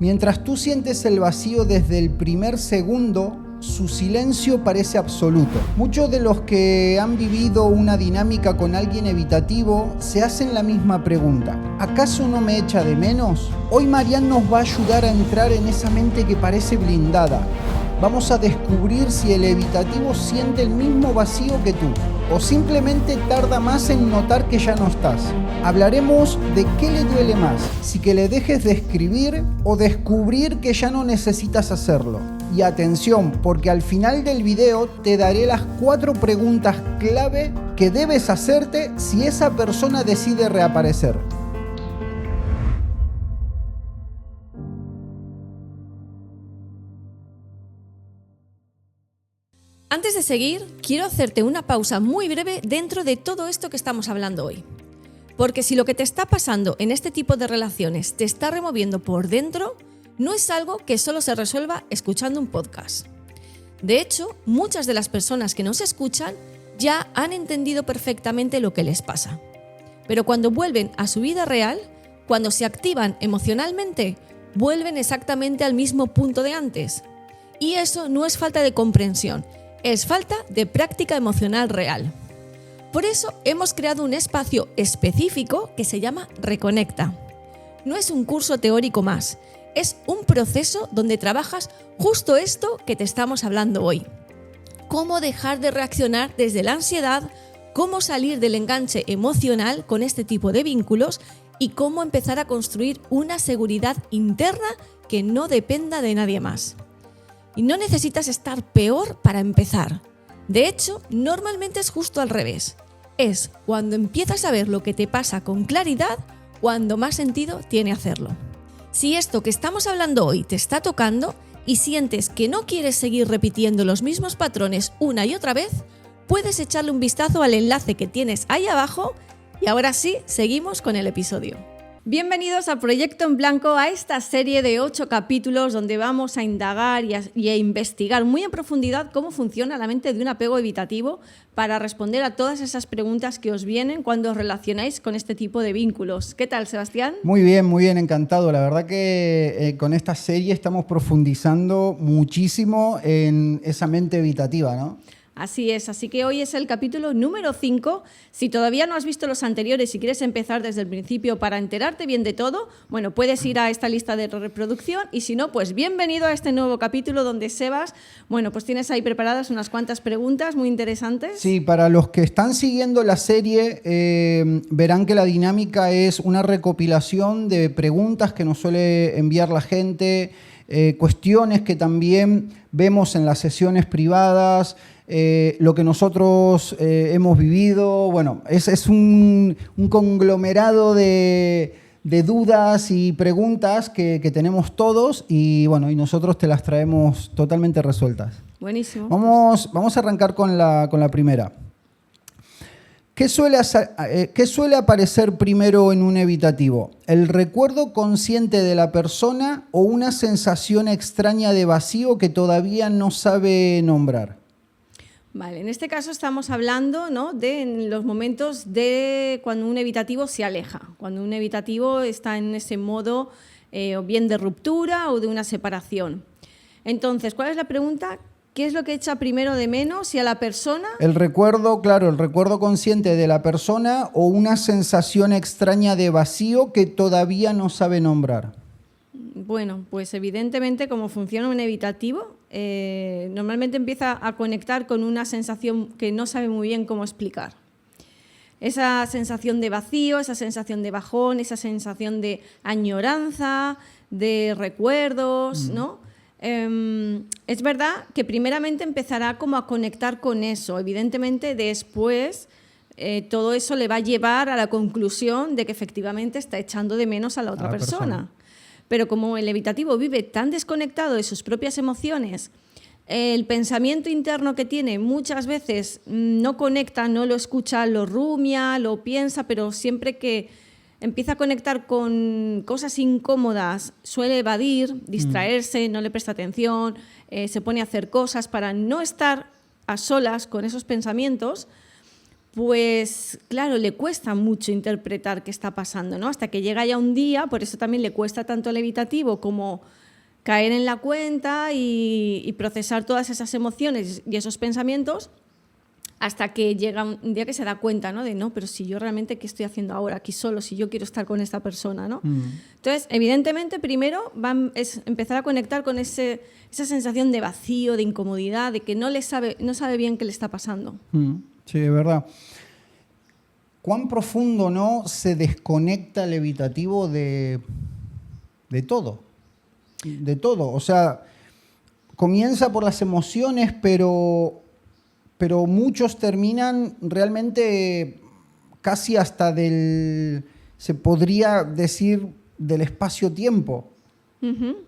Mientras tú sientes el vacío desde el primer segundo, su silencio parece absoluto. Muchos de los que han vivido una dinámica con alguien evitativo se hacen la misma pregunta. ¿Acaso no me echa de menos? Hoy Marian nos va a ayudar a entrar en esa mente que parece blindada. Vamos a descubrir si el evitativo siente el mismo vacío que tú o simplemente tarda más en notar que ya no estás. Hablaremos de qué le duele más, si que le dejes de escribir o descubrir que ya no necesitas hacerlo. Y atención, porque al final del video te daré las 4 preguntas clave que debes hacerte si esa persona decide reaparecer. Antes de seguir, quiero hacerte una pausa muy breve dentro de todo esto que estamos hablando hoy. Porque si lo que te está pasando en este tipo de relaciones te está removiendo por dentro, no es algo que solo se resuelva escuchando un podcast. De hecho, muchas de las personas que nos escuchan ya han entendido perfectamente lo que les pasa. Pero cuando vuelven a su vida real, cuando se activan emocionalmente, vuelven exactamente al mismo punto de antes. Y eso no es falta de comprensión, es falta de práctica emocional real. Por eso hemos creado un espacio específico que se llama Reconecta. No es un curso teórico más, es un proceso donde trabajas justo esto que te estamos hablando hoy. Cómo dejar de reaccionar desde la ansiedad, cómo salir del enganche emocional con este tipo de vínculos y cómo empezar a construir una seguridad interna que no dependa de nadie más. Y no necesitas estar peor para empezar. De hecho, normalmente es justo al revés. Es cuando empiezas a ver lo que te pasa con claridad, cuando más sentido tiene hacerlo. Si esto que estamos hablando hoy te está tocando y sientes que no quieres seguir repitiendo los mismos patrones una y otra vez, puedes echarle un vistazo al enlace que tienes ahí abajo y ahora sí, seguimos con el episodio. Bienvenidos a Proyecto en Blanco, a esta serie de 8 capítulos donde vamos a indagar y a investigar muy en profundidad cómo funciona la mente de un apego evitativo para responder a todas esas preguntas que os vienen cuando os relacionáis con este tipo de vínculos. ¿Qué tal, Sebastián? Muy bien, encantado. La verdad que con esta serie estamos profundizando muchísimo en esa mente evitativa, ¿no? Así es, así que hoy es el capítulo número 5. Si todavía no has visto los anteriores y quieres empezar desde el principio para enterarte bien de todo, bueno, puedes ir a esta lista de reproducción y si no, pues bienvenido a este nuevo capítulo donde Sebas, bueno, pues tienes ahí preparadas unas cuantas preguntas muy interesantes. Sí, para los que están siguiendo la serie, verán que la dinámica es una recopilación de preguntas que nos suele enviar la gente, cuestiones que también vemos en las sesiones privadas, lo que nosotros hemos vivido. Bueno, es un conglomerado de dudas y preguntas que tenemos todos y bueno, y nosotros te las traemos totalmente resueltas. Buenísimo. Vamos a arrancar con la primera. ¿Qué suele aparecer primero en un evitativo? ¿El recuerdo consciente de la persona o una sensación extraña de vacío que todavía no sabe nombrar? Vale, en este caso estamos hablando, ¿no?, de los momentos de cuando un evitativo se aleja, cuando un evitativo está en ese modo o bien de ruptura o de una separación. Entonces, ¿cuál es la pregunta? ¿Qué es lo que echa primero de menos? ¿Si a la persona? El recuerdo consciente de la persona o una sensación extraña de vacío que todavía no sabe nombrar. Bueno, pues evidentemente como funciona un evitativo, normalmente empieza a conectar con una sensación que no sabe muy bien cómo explicar. Esa sensación de vacío, esa sensación de bajón, esa sensación de añoranza, de recuerdos, ¿no? Es verdad que primeramente empezará como a conectar con eso. Evidentemente después todo eso le va a llevar a la conclusión de que efectivamente está echando de menos a la otra persona. Pero como el evitativo vive tan desconectado de sus propias emociones, el pensamiento interno que tiene muchas veces no conecta, no lo escucha, lo rumia, lo piensa, pero siempre que empieza a conectar con cosas incómodas, suele evadir, distraerse, no le presta atención, se pone a hacer cosas para no estar a solas con esos pensamientos, pues claro, le cuesta mucho interpretar qué está pasando, ¿no? Hasta que llega ya un día, por eso también le cuesta tanto el evitativo como caer en la cuenta y procesar todas esas emociones y esos pensamientos, hasta que llega un día que se da cuenta, ¿no? De no, pero si yo realmente, ¿qué estoy haciendo ahora aquí solo? Si yo quiero estar con esta persona, ¿no? Entonces, evidentemente, primero es empezar a conectar con esa sensación de vacío, de incomodidad, de que no sabe bien qué le está pasando. Sí, es verdad. ¿Cuán profundo, no, se desconecta el evitativo de todo? De todo. O sea, comienza por las emociones, pero muchos terminan realmente casi hasta se podría decir, del espacio-tiempo,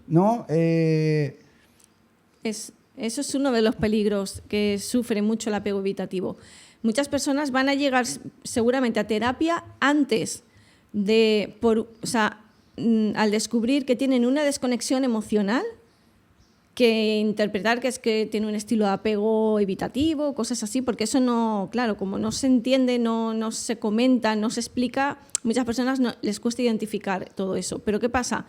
¿no? Eso es uno de los peligros que sufre mucho el apego evitativo. Muchas personas van a llegar seguramente a terapia antes al descubrir que tienen una desconexión emocional, que interpretar que es que tiene un estilo de apego evitativo, cosas así, porque eso no, claro, como no se entiende, no se comenta, no se explica, muchas personas les cuesta identificar todo eso. Pero ¿qué pasa?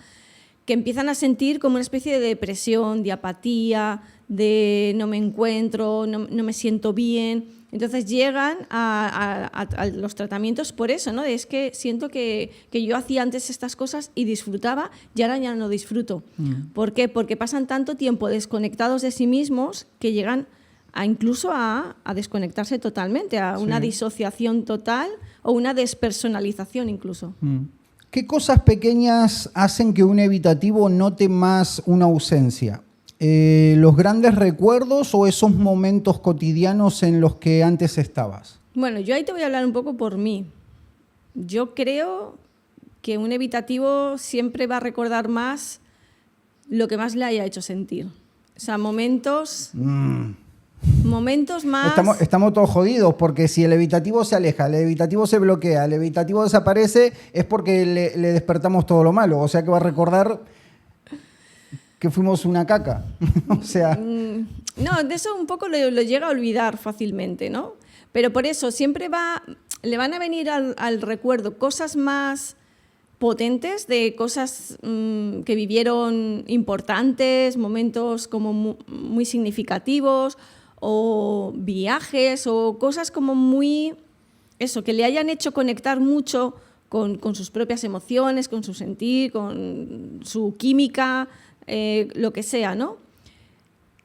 Que empiezan a sentir como una especie de depresión, de apatía, de no me encuentro, no me siento bien. Entonces llegan a los tratamientos por eso, ¿no? Es que siento que yo hacía antes estas cosas y disfrutaba y ahora ya no disfruto. ¿Por qué? Porque pasan tanto tiempo desconectados de sí mismos que llegan incluso a desconectarse totalmente, a una disociación total o una despersonalización incluso. ¿Qué cosas pequeñas hacen que un evitativo note más una ausencia? ¿Los grandes recuerdos o esos momentos cotidianos en los que antes estabas? Bueno, yo ahí te voy a hablar un poco por mí. Yo creo que un evitativo siempre va a recordar más lo que más le haya hecho sentir. O sea, momentos más... Estamos todos jodidos, porque si el evitativo se aleja, el evitativo se bloquea, el evitativo desaparece, es porque le despertamos todo lo malo. O sea que va a recordar que fuimos una caca. O sea... No, de eso un poco lo llega a olvidar fácilmente, ¿no? Pero por eso siempre le van a venir al recuerdo cosas más potentes, de cosas que vivieron importantes, momentos como muy significativos, o viajes, o cosas como muy... Eso, que le hayan hecho conectar mucho con sus propias emociones, con su sentir, con su química, lo que sea, ¿no?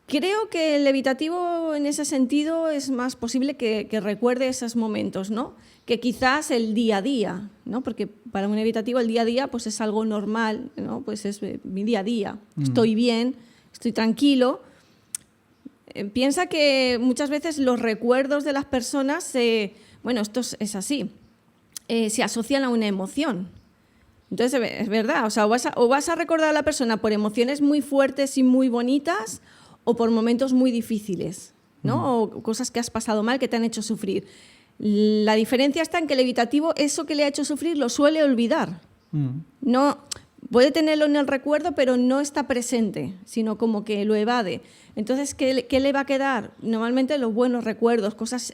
Creo que el evitativo en ese sentido es más posible que recuerde esos momentos, ¿no? Que quizás el día a día, ¿no? Porque para un evitativo el día a día pues es algo normal, ¿no? Pues es mi día a día, estoy bien, estoy tranquilo. Piensa que muchas veces los recuerdos de las personas, bueno, esto es así, se asocian a una emoción. Entonces, es verdad, o sea, o vas a recordar a la persona por emociones muy fuertes y muy bonitas o por momentos muy difíciles, ¿no? O cosas que has pasado mal, que te han hecho sufrir. La diferencia está en que el evitativo, eso que le ha hecho sufrir, lo suele olvidar. No, puede tenerlo en el recuerdo, pero no está presente, sino como que lo evade. Entonces, ¿qué le va a quedar? Normalmente los buenos recuerdos, cosas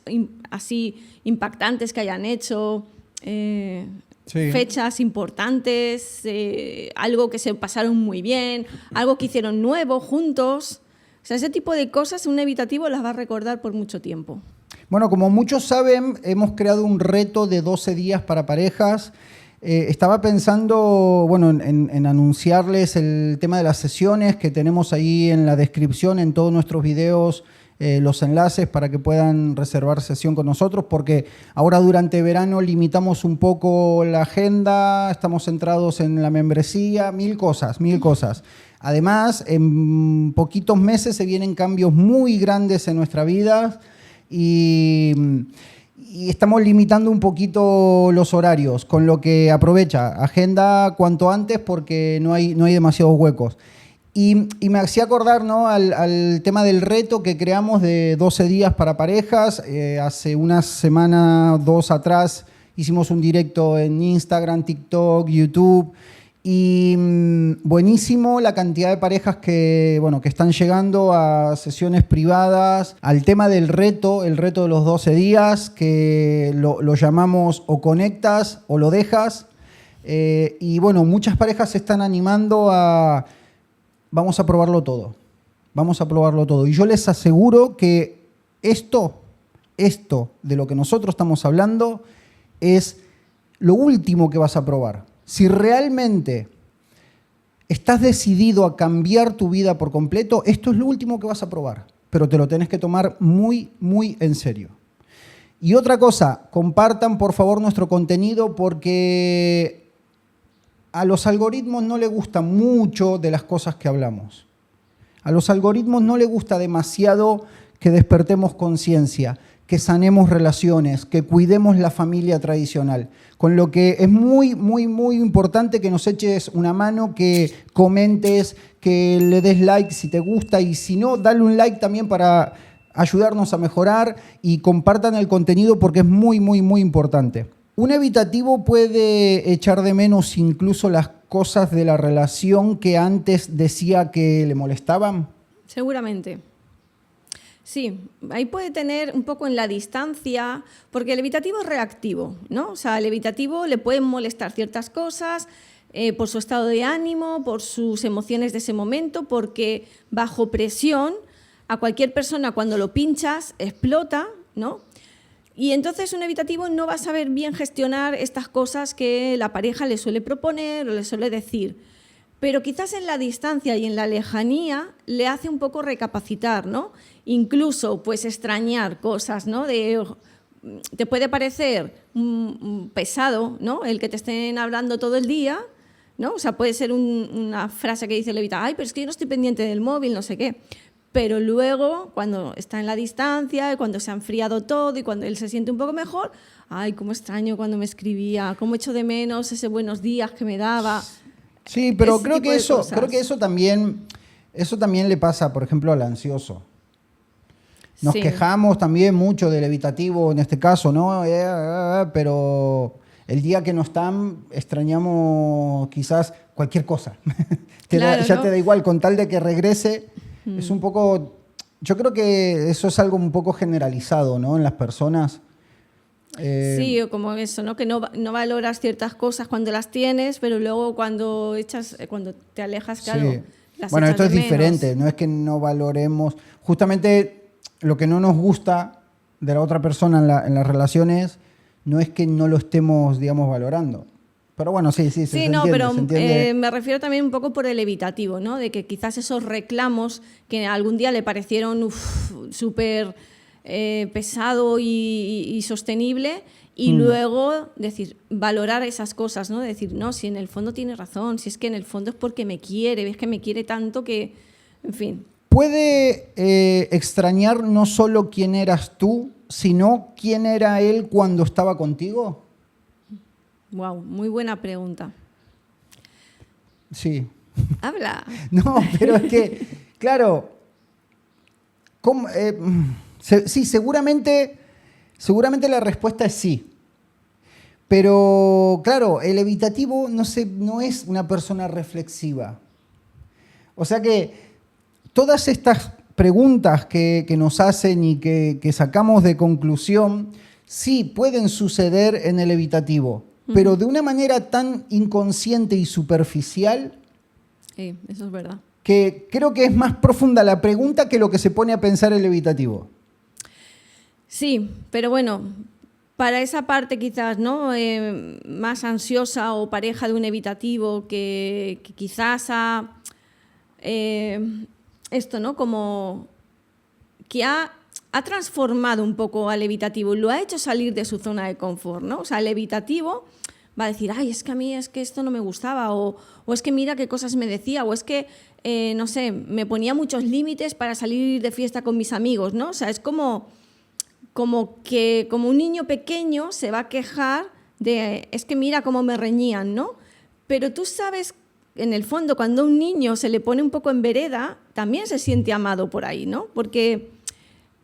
así impactantes que hayan hecho... fechas importantes, algo que se pasaron muy bien, algo que hicieron nuevo juntos. O sea, ese tipo de cosas un evitativo las va a recordar por mucho tiempo. Bueno, como muchos saben, hemos creado un reto de 12 días para parejas. Estaba pensando, bueno, en anunciarles el tema de las sesiones que tenemos ahí en la descripción, en todos nuestros videos, los enlaces para que puedan reservar sesión con nosotros, porque ahora durante verano limitamos un poco la agenda, estamos centrados en la membresía, mil cosas. Además, en poquitos meses se vienen cambios muy grandes en nuestra vida y estamos limitando un poquito los horarios, con lo que aprovecha, agenda cuanto antes porque no hay demasiados huecos. Y me hacía acordar, ¿no?, al tema del reto que creamos de 12 días para parejas. Hace una semana, 2 atrás, hicimos un directo en Instagram, TikTok, YouTube. Y buenísimo la cantidad de parejas que están llegando a sesiones privadas, al tema del reto, el reto de los 12 días, que lo llamamos o conectas o lo dejas. Y bueno, muchas parejas se están animando a vamos a probarlo todo. Vamos a probarlo todo. Y yo les aseguro que esto de lo que nosotros estamos hablando es lo último que vas a probar. Si realmente estás decidido a cambiar tu vida por completo, esto es lo último que vas a probar, pero te lo tenés que tomar muy, muy en serio. Y otra cosa, compartan por favor nuestro contenido porque a los algoritmos no les gusta mucho de las cosas que hablamos. A los algoritmos no les gusta demasiado que despertemos conciencia, que sanemos relaciones, que cuidemos la familia tradicional. Con lo que es muy, muy, muy importante que nos eches una mano, que comentes, que le des like si te gusta y si no, dale un like también para ayudarnos a mejorar y compartan el contenido porque es muy, muy, muy importante. Un evitativo puede echar de menos incluso las cosas de la relación que antes decía que le molestaban. Seguramente. Sí, ahí puede tener un poco en la distancia, porque el evitativo es reactivo, ¿no? O sea, al evitativo le pueden molestar ciertas cosas por su estado de ánimo, por sus emociones de ese momento, porque bajo presión a cualquier persona cuando lo pinchas explota, ¿no? Y entonces un evitativo no va a saber bien gestionar estas cosas que la pareja le suele proponer o le suele decir. Pero quizás en la distancia y en la lejanía le hace un poco recapacitar, ¿no? Incluso pues extrañar cosas, ¿no? Te puede parecer pesado, ¿no? El que te estén hablando todo el día, ¿no? O sea, puede ser una frase que dice el evitativo, ay, pero es que yo no estoy pendiente del móvil, no sé qué. Pero luego, cuando está en la distancia, y cuando se ha enfriado todo y cuando él se siente un poco mejor, ay, cómo extraño cuando me escribía, cómo echo de menos ese buenos días que me daba. Sí, pero creo que eso también le pasa, por ejemplo, al ansioso. Nos quejamos también mucho del evitativo en este caso, ¿no? Pero el día que no están, extrañamos quizás cualquier cosa. Claro, ya ¿no? Te da igual, con tal de que regrese. Es un poco... Yo creo que eso es algo un poco generalizado, ¿no? En las personas. Sí, o como eso, ¿no? Que no valoras ciertas cosas cuando las tienes, pero luego cuando te alejas, claro, sí. las Bueno, echas esto es de menos. diferente, no es que no valoremos. Justamente lo que no nos gusta de la otra persona en las relaciones no es que no lo estemos, digamos, valorando. Pero bueno, sí, se entiende, pero se entiende. me refiero también un poco por el evitativo, ¿no? De que quizás esos reclamos que algún día le parecieron súper pesado y sostenible y luego decir, valorar esas cosas, ¿no? Decir, no, si en el fondo tiene razón, si es que en el fondo es porque me quiere, es que me quiere tanto que, en fin. ¿Puede extrañar no solo quién eras tú, sino quién era él cuando estaba contigo? Wow, muy buena pregunta. Sí. Habla. No, pero es que, claro, sí, seguramente la respuesta es sí. Pero, claro, el evitativo no es una persona reflexiva. O sea que todas estas preguntas que nos hacen y que sacamos de conclusión, sí pueden suceder en el evitativo, pero de una manera tan inconsciente y superficial. Sí, eso es verdad. Que creo que es más profunda la pregunta que lo que se pone a pensar el evitativo. Sí, pero bueno, para esa parte quizás, ¿no? Más ansiosa o pareja de un evitativo que quizás esto, ¿no? Como que ha transformado un poco al evitativo, lo ha hecho salir de su zona de confort, ¿no? O sea, el evitativo va a decir, ay, es que a mí es que esto no me gustaba, o es que mira qué cosas me decía, o es que, no sé, me ponía muchos límites para salir de fiesta con mis amigos, ¿no? O sea, es como un niño pequeño se va a quejar de, es que mira cómo me reñían, ¿no? Pero tú sabes, en el fondo, cuando a un niño se le pone un poco en vereda, también se siente amado por ahí, ¿no? Porque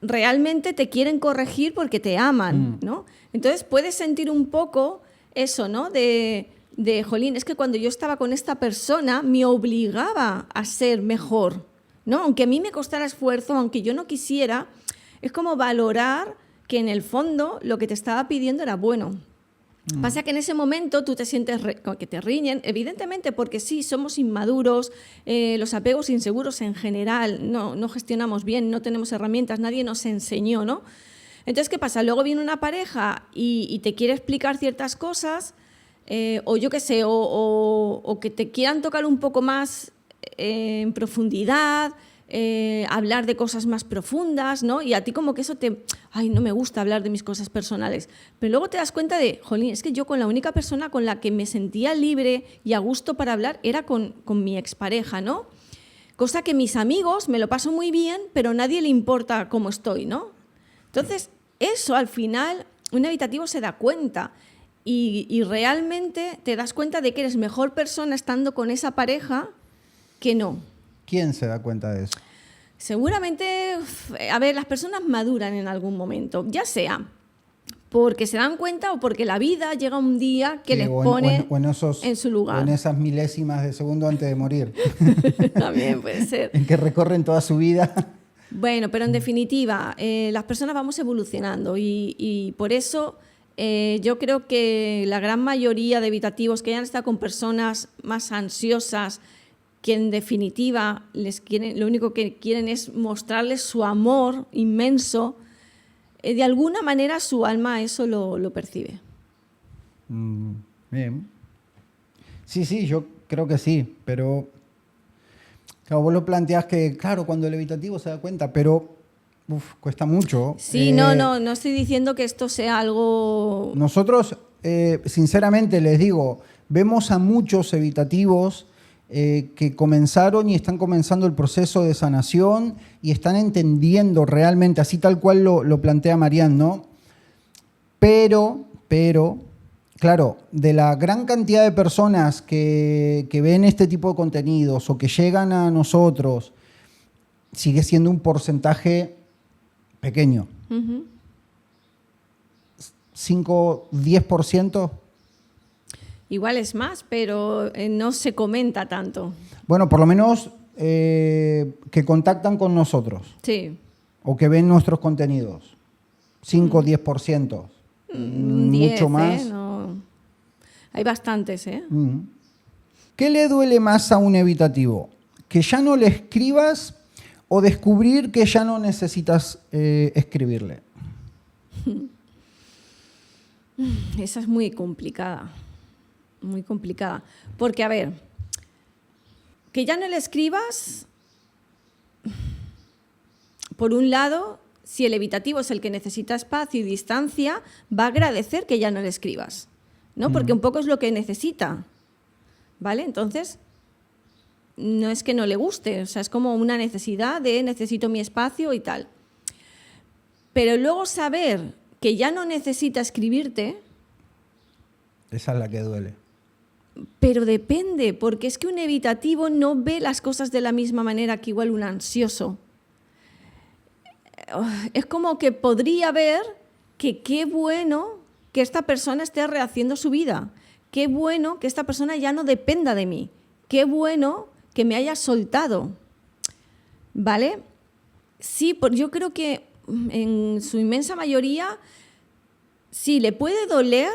realmente te quieren corregir porque te aman, ¿no? Entonces puedes sentir un poco eso, ¿no? De jolín, es que cuando yo estaba con esta persona me obligaba a ser mejor, ¿no? Aunque a mí me costara esfuerzo, aunque yo no quisiera, es como valorar que en el fondo lo que te estaba pidiendo era bueno. Pasa que en ese momento tú te sientes que te riñen, evidentemente porque sí, somos inmaduros, los apegos inseguros en general no gestionamos bien, no tenemos herramientas, nadie nos enseñó, ¿no? Entonces, ¿qué pasa? Luego viene una pareja y te quiere explicar ciertas cosas, o yo qué sé, o que te quieran tocar un poco más en profundidad, hablar de cosas más profundas, ¿no? Y a ti como que eso ay, no me gusta hablar de mis cosas personales. Pero luego te das cuenta de, jolín, es que yo con la única persona con la que me sentía libre y a gusto para hablar era con mi expareja, ¿no? Cosa que mis amigos me lo paso muy bien, pero a nadie le importa cómo estoy, ¿no? Entonces, eso al final un evitativo se da cuenta y realmente te das cuenta de que eres mejor persona estando con esa pareja que no. ¿Quién se da cuenta de eso? Seguramente, a ver, las personas maduran en algún momento, ya sea porque se dan cuenta o porque la vida llega un día que les pone en su lugar. O en esas milésimas de segundo antes de morir. También puede ser. En que recorren toda su vida. Bueno, pero en definitiva, las personas vamos evolucionando y por eso yo creo que la gran mayoría de evitativos que hayan estado con personas más ansiosas, que en definitiva lo único que quieren es mostrarles su amor inmenso, de alguna manera su alma eso lo percibe. Bien. Sí, yo creo que sí, pero claro, vos lo planteás que, claro, cuando el evitativo se da cuenta, pero cuesta mucho. Sí, no estoy diciendo que esto sea algo... Nosotros, sinceramente les digo, vemos a muchos evitativos que comenzaron y están comenzando el proceso de sanación y están entendiendo realmente, así tal cual lo plantea Marianne, ¿no? Pero, claro, de la gran cantidad de personas que ven este tipo de contenidos o que llegan a nosotros, sigue siendo un porcentaje pequeño. 5, 10%. Igual es más, pero no se comenta tanto. Bueno, por lo menos que contactan con nosotros. Sí. O que ven nuestros contenidos. 5, 10%. 10, mucho más. No. Hay bastantes, ¿eh? ¿Qué le duele más a un evitativo? ¿Que ya no le escribas o descubrir que ya no necesitas escribirle? Esa es muy complicada. Muy complicada. Porque, a ver, que ya no le escribas, por un lado, si el evitativo es el que necesita espacio y distancia, va a agradecer que ya no le escribas, ¿no? Porque un poco es lo que necesita, ¿vale? Entonces, no es que no le guste, o sea, es como una necesidad de necesito mi espacio y tal. Pero luego saber que ya no necesita escribirte... Esa es la que duele. Pero depende, porque es que un evitativo no ve las cosas de la misma manera que igual un ansioso. Es como que podría ver que qué bueno que esta persona esté rehaciendo su vida, qué bueno que esta persona ya no dependa de mí, qué bueno que me haya soltado, ¿vale? Sí, yo creo que en su inmensa mayoría sí, le puede doler,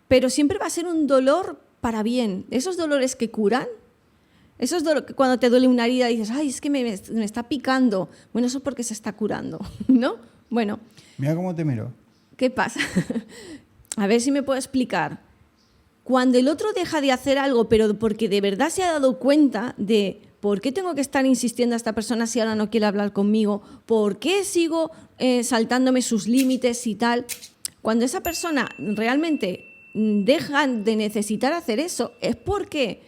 pero siempre va a ser un dolor para bien. Esos dolores que curan, esos dolores, cuando te duele una herida y dices, ay, es que me está picando. Bueno, eso es porque se está curando, ¿no? Bueno. Mira cómo te miro. ¿Qué pasa? A ver si me puedo explicar. Cuando el otro deja de hacer algo, pero porque de verdad se ha dado cuenta de por qué tengo que estar insistiendo a esta persona si ahora no quiere hablar conmigo, por qué sigo saltándome sus límites y tal. Cuando esa persona realmente dejan de necesitar hacer eso, es porque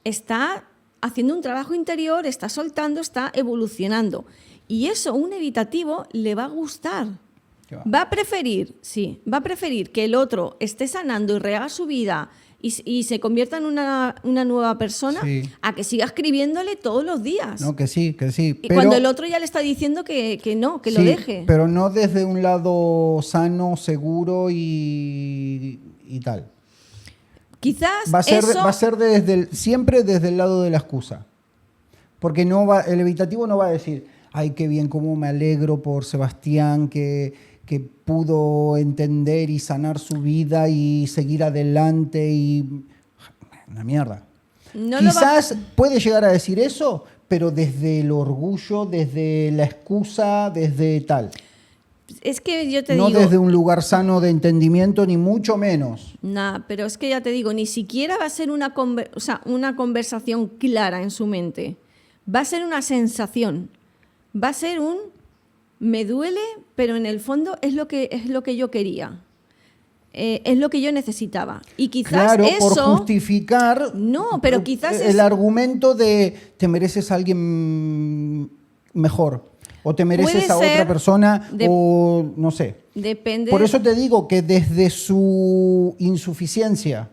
está haciendo un trabajo interior, está soltando, está evolucionando. Y eso un evitativo le va a gustar. Va a preferir que el otro esté sanando y rehaga su vida y se convierta en una nueva persona, sí, a que siga escribiéndole todos los días. No, que sí. Y pero, cuando el otro ya le está diciendo que no, que sí, lo deje. Pero no desde un lado sano, seguro y tal. Quizás va a ser siempre desde el lado de la excusa. Porque el evitativo no va a decir, ay, qué bien, cómo me alegro por Sebastián, que pudo entender y sanar su vida y seguir adelante y... Una mierda. Quizás puede llegar a decir eso, pero desde el orgullo, desde la excusa, desde tal. Es que yo te digo... No desde un lugar sano de entendimiento, ni mucho menos. Nah, pero es que ya te digo, ni siquiera va a ser una conversación clara en su mente. Va a ser una sensación. Va a ser me duele, pero en el fondo es lo que yo quería. Es lo que yo necesitaba. Y quizás claro, eso... por justificar... No, pero quizás... El argumento de te mereces a alguien mejor. O te mereces a otra persona, o no sé. Depende. Por eso te digo que desde su insuficiencia,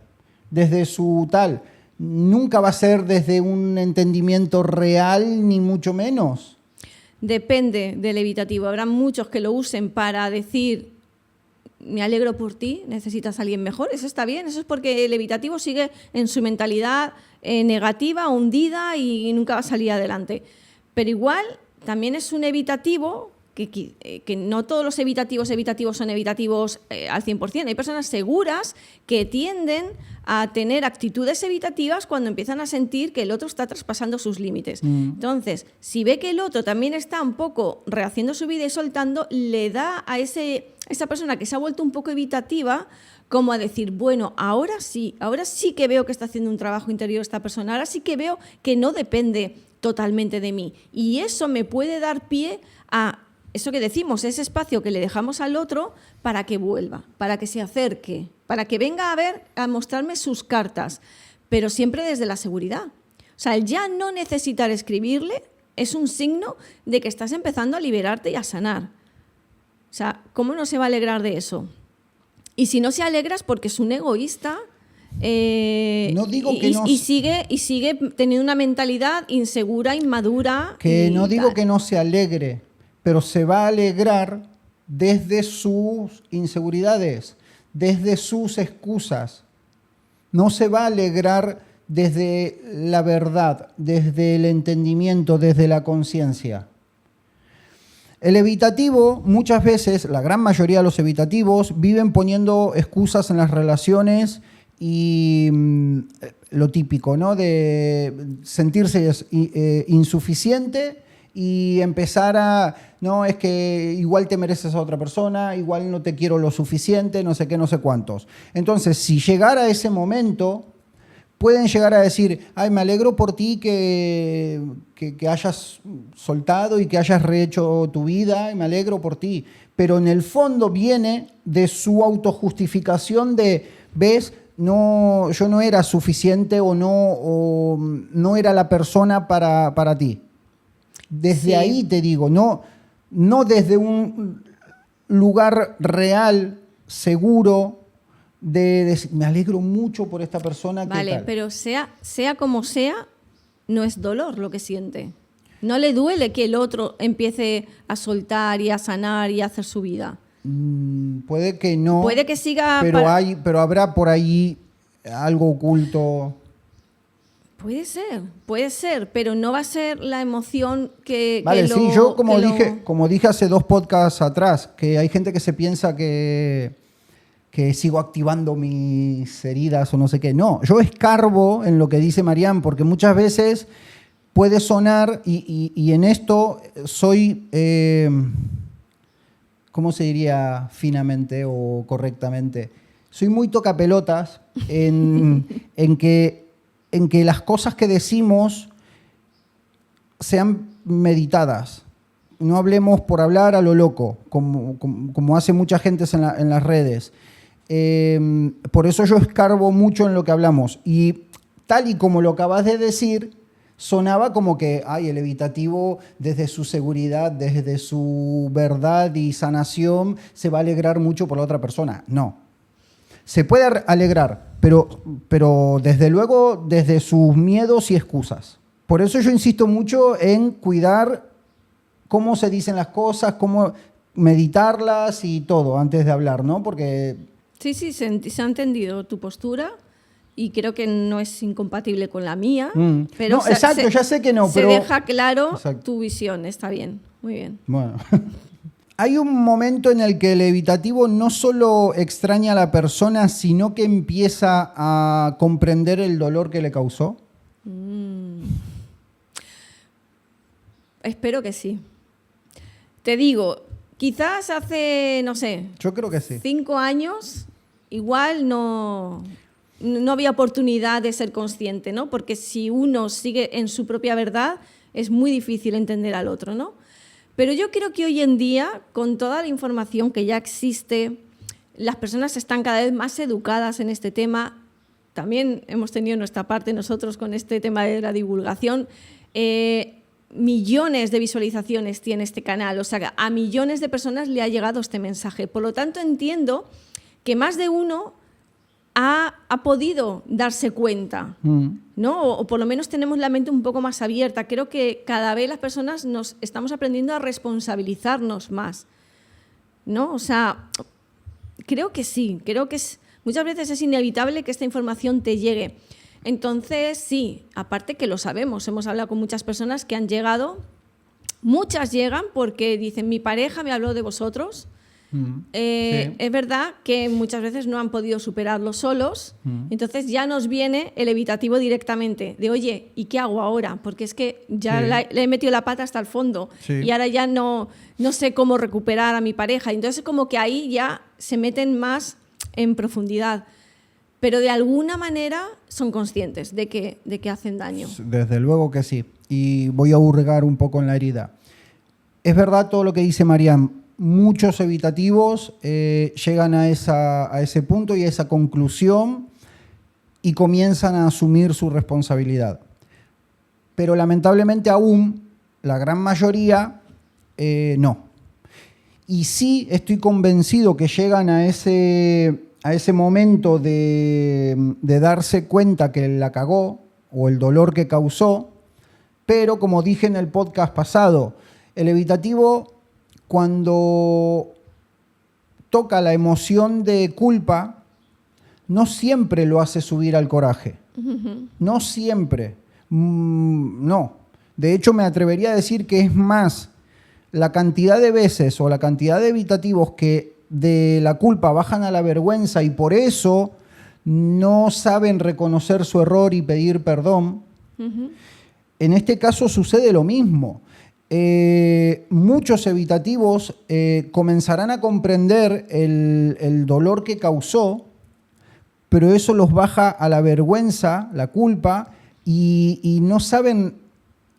desde su tal, nunca va a ser desde un entendimiento real, ni mucho menos. Depende del evitativo. Habrá muchos que lo usen para decir, me alegro por ti, necesitas a alguien mejor. Eso está bien, eso es porque el evitativo sigue en su mentalidad negativa, hundida y nunca va a salir adelante. Pero igual también es un evitativo, que no todos los evitativos son evitativos al 100%. Hay personas seguras que tienden a tener actitudes evitativas cuando empiezan a sentir que el otro está traspasando sus límites. Entonces, si ve que el otro también está un poco rehaciendo su vida y soltando, le da a esa persona que se ha vuelto un poco evitativa como a decir, bueno, ahora sí que veo que está haciendo un trabajo interior esta persona, ahora sí que veo que no depende totalmente de mí. Y eso me puede dar pie a eso que decimos, ese espacio que le dejamos al otro para que vuelva, para que se acerque, para que venga a mostrarme sus cartas, pero siempre desde la seguridad. O sea, el ya no necesitar escribirle es un signo de que estás empezando a liberarte y a sanar. O sea, ¿cómo no se va a alegrar de eso? Y si no se alegra es porque es un egoísta. No digo que y sigue teniendo una mentalidad insegura, inmadura. Que no digo que no se alegre, pero se va a alegrar desde sus inseguridades, desde sus excusas. No se va a alegrar desde la verdad, desde el entendimiento, desde la conciencia. El evitativo, muchas veces, la gran mayoría de los evitativos, viven poniendo excusas en las relaciones y lo típico, ¿no? De sentirse insuficiente y empezar a, no, es que igual te mereces a otra persona, igual no te quiero lo suficiente, no sé qué, no sé cuántos. Entonces, si llegara ese momento, pueden llegar a decir, ay, me alegro por ti que hayas soltado y que hayas rehecho tu vida, y me alegro por ti. Pero en el fondo viene de su autojustificación de, ¿ves? No, yo no era suficiente o no era la persona para ti. Desde ahí te digo, no desde un lugar real, seguro, de decir, me alegro mucho por esta persona. Vale, pero sea como sea, no es dolor lo que siente. No le duele que el otro empiece a soltar y a sanar y a hacer su vida. Puede que no. Puede que siga. Pero habrá por ahí algo oculto. Puede ser, pero no va a ser la emoción que. Vale, que sí, yo como dije hace 2 podcasts atrás, que hay gente que se piensa que sigo activando mis heridas o no sé qué. No, yo escarbo en lo que dice Marian, porque muchas veces puede sonar, y en esto soy, ¿cómo se diría finamente o correctamente? Soy muy tocapelotas en que las cosas que decimos sean meditadas. No hablemos por hablar a lo loco, como hace mucha gente en las redes. Por eso yo escarbo mucho en lo que hablamos. Y tal y como lo acabas de decir, sonaba como que el evitativo desde su seguridad, desde su verdad y sanación, se va a alegrar mucho por la otra persona. No. Se puede alegrar, pero desde luego desde sus miedos y excusas. Por eso yo insisto mucho en cuidar cómo se dicen las cosas, cómo meditarlas y todo antes de hablar, ¿no? Porque... Sí, se ha entendido tu postura y creo que no es incompatible con la mía, pero no, exacto, ya sé que no, pero se deja claro exacto. tu visión, está bien, muy bien. Bueno, hay un momento en el que el evitativo no solo extraña a la persona, sino que empieza a comprender el dolor que le causó. Espero que sí. Te digo, quizás hace, no sé, Yo creo que sí. 5 años, igual no había oportunidad de ser consciente, ¿no? Porque si uno sigue en su propia verdad, es muy difícil entender al otro, ¿no? Pero yo creo que hoy en día, con toda la información que ya existe, las personas están cada vez más educadas en este tema. También hemos tenido nuestra parte nosotros con este tema de la divulgación. Millones de visualizaciones tiene este canal, o sea, a millones de personas le ha llegado este mensaje. Por lo tanto, entiendo que más de uno ha podido darse cuenta, ¿no? O por lo menos tenemos la mente un poco más abierta. Creo que cada vez las personas nos estamos aprendiendo a responsabilizarnos más, ¿no? O sea, creo que sí, creo que muchas veces es inevitable que esta información te llegue. Entonces, sí, aparte que lo sabemos, hemos hablado con muchas personas que han llegado, muchas llegan porque dicen, mi pareja me habló de vosotros. Sí. Es verdad que muchas veces no han podido superarlo solos, entonces ya nos viene el evitativo directamente de, oye, ¿y qué hago ahora? Porque es que ya le he metido la pata hasta el fondo y ahora ya no sé cómo recuperar a mi pareja. Entonces como que ahí ya se meten más en profundidad, pero de alguna manera son conscientes de que hacen daño. Desde luego que sí, y voy a hurgar un poco en la herida. Es verdad todo lo que dice Mariam. Muchos evitativos llegan a ese punto y a esa conclusión y comienzan a asumir su responsabilidad. Pero lamentablemente aún la gran mayoría no. Y sí estoy convencido que llegan a ese momento de darse cuenta que la cagó o el dolor que causó, pero como dije en el podcast pasado, el evitativo, cuando toca la emoción de culpa, no siempre lo hace subir al coraje. No siempre. No. De hecho, me atrevería a decir que es más la cantidad de veces o la cantidad de evitativos que de la culpa bajan a la vergüenza y por eso no saben reconocer su error y pedir perdón. En este caso sucede lo mismo. Muchos evitativos comenzarán a comprender el dolor que causó, pero eso los baja a la vergüenza, la culpa, y no saben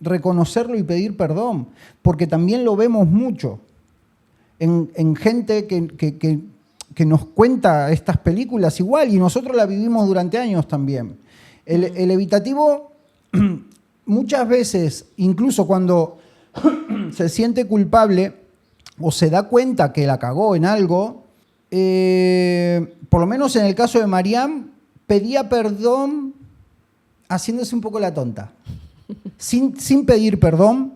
reconocerlo y pedir perdón, porque también lo vemos mucho en gente que nos cuenta estas películas igual, y nosotros la vivimos durante años también. El evitativo muchas veces, incluso cuando se siente culpable o se da cuenta que la cagó en algo, por lo menos en el caso de Mariam, pedía perdón haciéndose un poco la tonta, sin pedir perdón,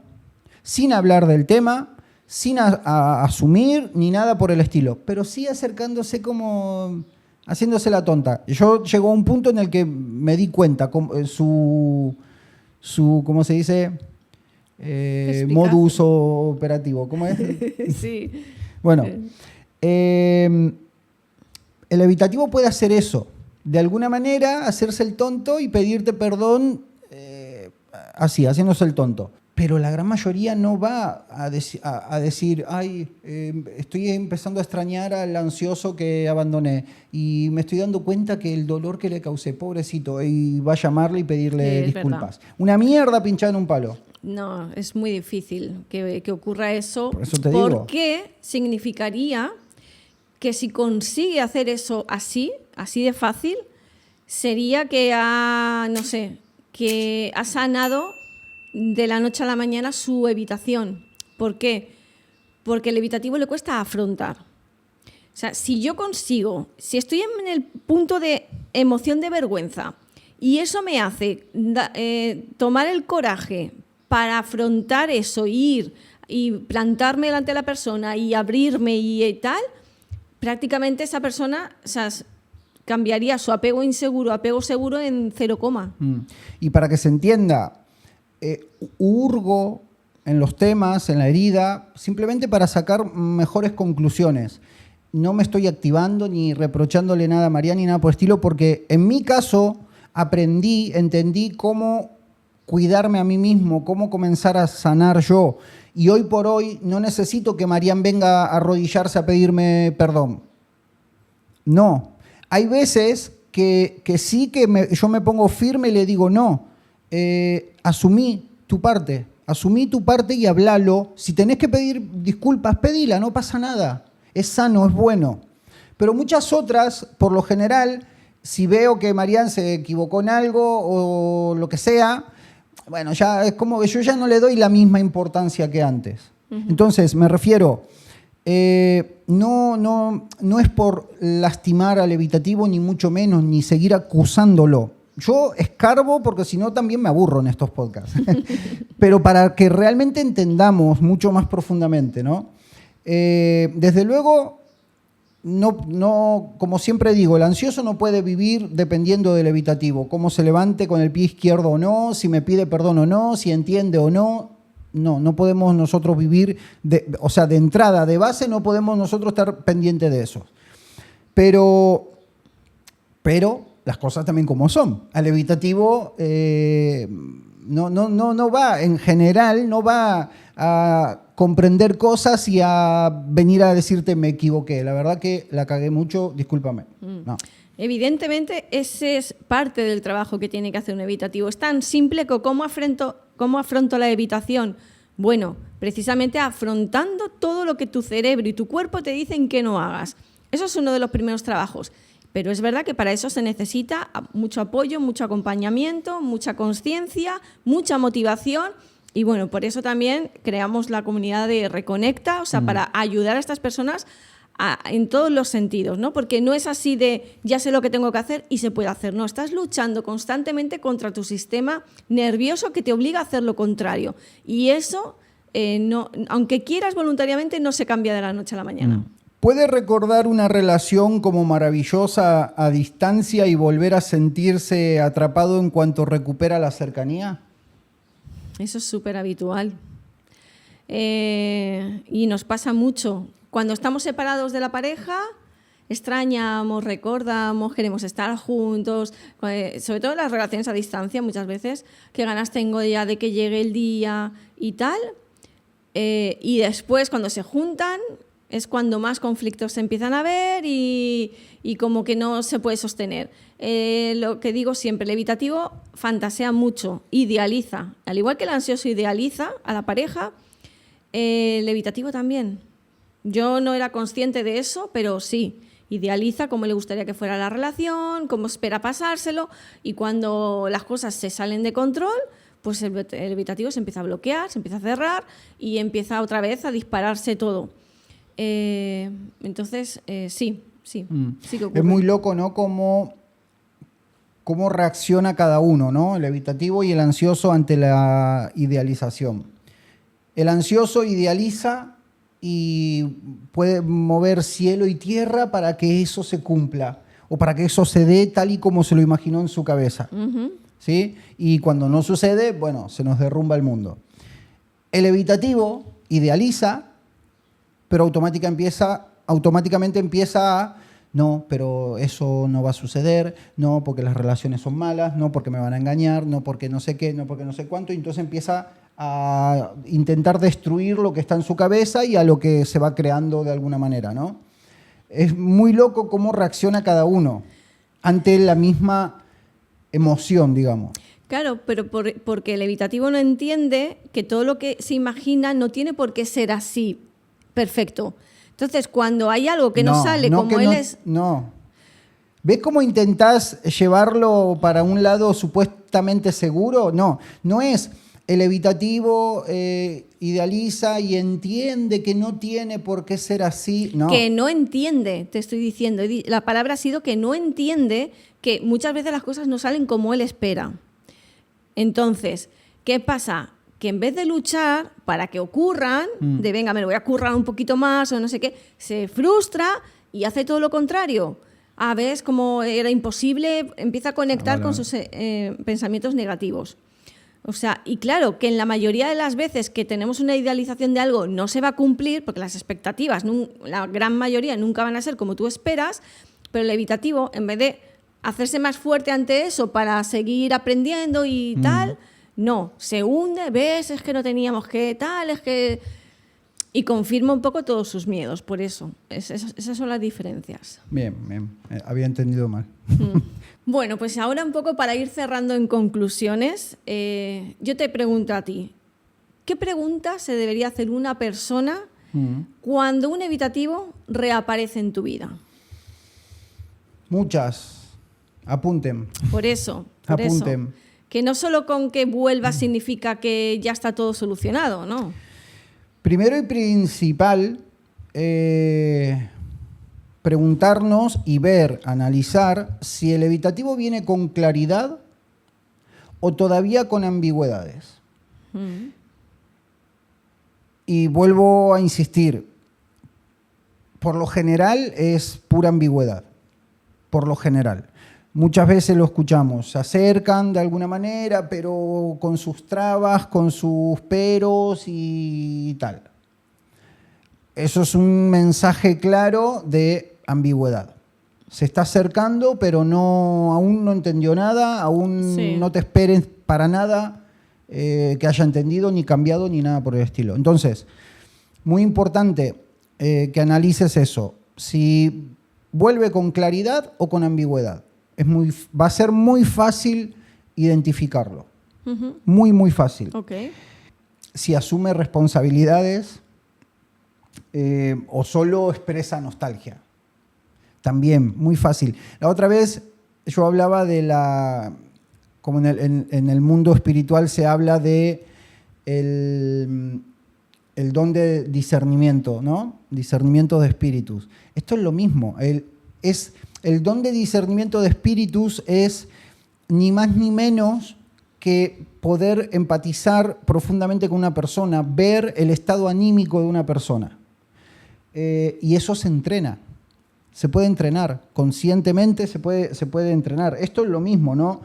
sin hablar del tema, sin asumir ni nada por el estilo, pero sí acercándose como haciéndose la tonta. Yo llegó a un punto en el que me di cuenta su ¿cómo se dice? Modus operativo, ¿cómo es? Sí. Bueno, el evitativo puede hacer eso, de alguna manera hacerse el tonto y pedirte perdón así, haciéndose el tonto. Pero la gran mayoría no va a decir, ay, estoy empezando a extrañar al ansioso que abandoné y me estoy dando cuenta que el dolor que le causé, pobrecito, y va a llamarle y pedirle disculpas. Verdad. Una mierda pinchada en un palo. No, es muy difícil que ocurra eso. Por eso te digo. Porque significaría que si consigue hacer eso así de fácil, sería que que ha sanado de la noche a la mañana su evitación. ¿Por qué? Porque el evitativo le cuesta afrontar. O sea, si estoy en el punto de emoción de vergüenza y eso me hace tomar el coraje para afrontar eso, ir y plantarme delante de la persona y abrirme y tal, prácticamente esa persona, cambiaría su apego inseguro a apego seguro en 0, Y para que se entienda, hurgo en los temas, en la herida, simplemente para sacar mejores conclusiones. No me estoy activando ni reprochándole nada a Marian ni nada por el estilo, porque en mi caso entendí cómo cuidarme a mí mismo, cómo comenzar a sanar yo. Y hoy por hoy no necesito que Marian venga a arrodillarse a pedirme perdón. No. Hay veces que sí que yo me pongo firme y le digo, no, asumí tu parte y hablalo. Si tenés que pedir disculpas, pedila, no pasa nada. Es sano, es bueno. Pero muchas otras, por lo general, si veo que Marian se equivocó en algo o lo que sea, bueno, ya es como que yo ya no le doy la misma importancia que antes. Entonces, me refiero, no es por lastimar al evitativo, ni mucho menos, ni seguir acusándolo. Yo escarbo porque si no también me aburro en estos podcasts. Pero para que realmente entendamos mucho más profundamente, ¿no? Desde luego, no, como siempre digo, el ansioso no puede vivir dependiendo del evitativo, cómo se levante con el pie izquierdo o no, si me pide perdón o no, si entiende o no. No podemos nosotros vivir, de entrada, de base, no podemos nosotros estar pendientes de eso. Pero las cosas también como son. Al evitativo no va, en general, no va a comprender cosas y a venir a decirte me equivoqué. La verdad que la cagué mucho, discúlpame. No. Evidentemente, ese es parte del trabajo que tiene que hacer un evitativo. Es tan simple que ¿cómo afronto la evitación? Bueno, precisamente afrontando todo lo que tu cerebro y tu cuerpo te dicen que no hagas. Eso es uno de los primeros trabajos. Pero es verdad que para eso se necesita mucho apoyo, mucho acompañamiento, mucha conciencia, mucha motivación. Y bueno, por eso también creamos la comunidad de Reconecta, para ayudar a estas personas en todos los sentidos, ¿no? Porque no es así de ya sé lo que tengo que hacer y se puede hacer. No, estás luchando constantemente contra tu sistema nervioso que te obliga a hacer lo contrario. Y eso, aunque quieras voluntariamente, no se cambia de la noche a la mañana. ¿Puede recordar una relación como maravillosa a distancia y volver a sentirse atrapado en cuanto recupera la cercanía? Eso es súper habitual. Y nos pasa mucho. Cuando estamos separados de la pareja, extrañamos, recordamos, queremos estar juntos, sobre todo en las relaciones a distancia muchas veces, qué ganas tengo ya de que llegue el día y tal. Y después, cuando se juntan, es cuando más conflictos se empiezan a ver y como que no se puede sostener. Lo que digo siempre, el evitativo fantasea mucho, idealiza. Al igual que el ansioso idealiza a la pareja, el evitativo también. Yo no era consciente de eso, pero sí, idealiza cómo le gustaría que fuera la relación, cómo espera pasárselo, y cuando las cosas se salen de control, pues el evitativo se empieza a bloquear, se empieza a cerrar y empieza otra vez a dispararse todo. Entonces, sí que ocurre. Es muy loco, ¿no? Cómo reacciona cada uno, ¿no? El evitativo y el ansioso ante la idealización. El ansioso idealiza y puede mover cielo y tierra para que eso se cumpla o para que eso se dé tal y como se lo imaginó en su cabeza. ¿Sí? Y cuando no sucede, bueno, se nos derrumba el mundo. El evitativo idealiza, pero automáticamente empieza a no, pero eso no va a suceder, no, porque las relaciones son malas, no, porque me van a engañar, no, porque no sé qué, no, porque no sé cuánto, y entonces empieza a intentar destruir lo que está en su cabeza y a lo que se va creando de alguna manera, ¿no? Es muy loco cómo reacciona cada uno ante la misma emoción, digamos. Claro, pero porque el evitativo no entiende que todo lo que se imagina no tiene por qué ser así, perfecto. Entonces, cuando hay algo que no sale como él es... No. ¿Ves cómo intentás llevarlo para un lado supuestamente seguro? No es... El evitativo idealiza y entiende que no tiene por qué ser así. No. Que no entiende, te estoy diciendo. La palabra ha sido que no entiende que muchas veces las cosas no salen como él espera. Entonces, ¿qué pasa? Que en vez de luchar para que ocurran, de venga, me lo voy a currar un poquito más o no sé qué, se frustra y hace todo lo contrario. ves cómo era imposible, empieza a conectar Vale. con sus pensamientos negativos. O sea, y claro, que en la mayoría de las veces que tenemos una idealización de algo no se va a cumplir, porque las expectativas, la gran mayoría, nunca van a ser como tú esperas, pero el evitativo, en vez de hacerse más fuerte ante eso para seguir aprendiendo y tal, no, se hunde, ves, es que no teníamos que tal, es que... Y confirma un poco todos sus miedos, por eso. Esas son las diferencias. Bien. Había entendido mal. Bueno, pues ahora un poco para ir cerrando en conclusiones, yo te pregunto a ti, ¿qué pregunta se debería hacer una persona cuando un evitativo reaparece en tu vida? Muchas. Apunten. Por eso. Apunten. Que no solo con que vuelva significa que ya está todo solucionado, ¿no? Primero y principal, preguntarnos y ver, analizar si el evitativo viene con claridad o todavía con ambigüedades. Y vuelvo a insistir, por lo general es pura ambigüedad, por lo general. Muchas veces lo escuchamos, se acercan de alguna manera, pero con sus trabas, con sus peros y tal. Eso es un mensaje claro de ambigüedad. Se está acercando, pero aún no entendió nada, aún no te esperes para nada que haya entendido, ni cambiado, ni nada por el estilo. Entonces, muy importante que analices eso. Si vuelve con claridad o con ambigüedad. Va a ser muy fácil identificarlo. Muy fácil. Okay. Si asume responsabilidades o solo expresa nostalgia. También, muy fácil. La otra vez yo hablaba como en el mundo espiritual se habla de el don de discernimiento, ¿no? Discernimiento de espíritus. Esto es lo mismo. El don de discernimiento de espíritus es ni más ni menos que poder empatizar profundamente con una persona, ver el estado anímico de una persona. Y eso se entrena. Se puede entrenar. Conscientemente se puede entrenar. Esto es lo mismo, ¿no?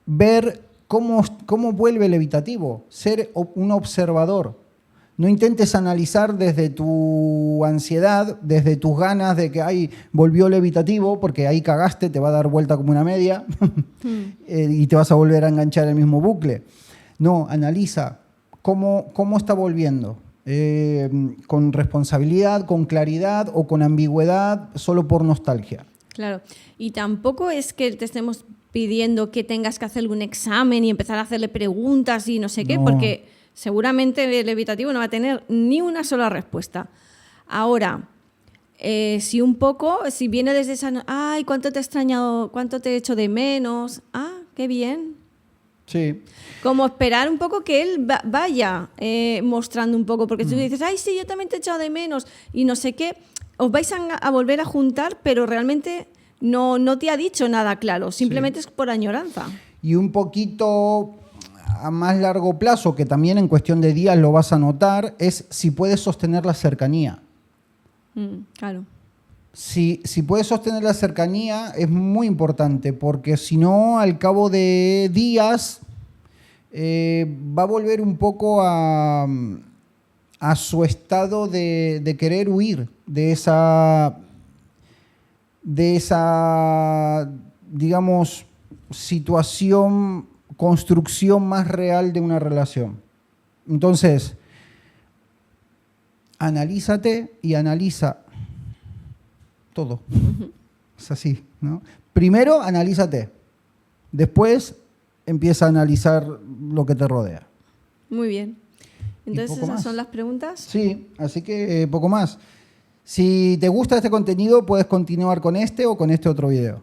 Ver cómo vuelve el evitativo. Ser un observador. No intentes analizar desde tu ansiedad, desde tus ganas de que volvió el evitativo, porque ahí cagaste, te va a dar vuelta como una media y te vas a volver a enganchar el mismo bucle. No, analiza cómo está volviendo. Con responsabilidad, con claridad o con ambigüedad, solo por nostalgia. Claro, y tampoco es que te estemos pidiendo que tengas que hacerle un examen y empezar a hacerle preguntas y no sé qué, porque seguramente el evitativo no va a tener ni una sola respuesta. Ahora, si viene desde esa... Ay, cuánto te he extrañado, cuánto te he hecho de menos. Ah, qué bien. Sí. Como esperar un poco que él vaya mostrando un poco, porque tú dices, ay, sí, yo también te he echado de menos y no sé qué. Os vais a volver a juntar, pero realmente no te ha dicho nada claro, simplemente es por añoranza. Y un poquito a más largo plazo, que también en cuestión de días lo vas a notar, es si puedes sostener la cercanía. Claro. Si puedes sostener la cercanía es muy importante, porque si no, al cabo de días va a volver un poco a su estado de querer huir de esa, digamos, situación, construcción más real de una relación. Entonces, analízate y analiza todo. Es así, ¿no? Primero, analízate. Después, empieza a analizar lo que te rodea. Muy bien. Entonces, ¿esas son las preguntas? Sí, así que poco más. Si te gusta este contenido, puedes continuar con este o con este otro video.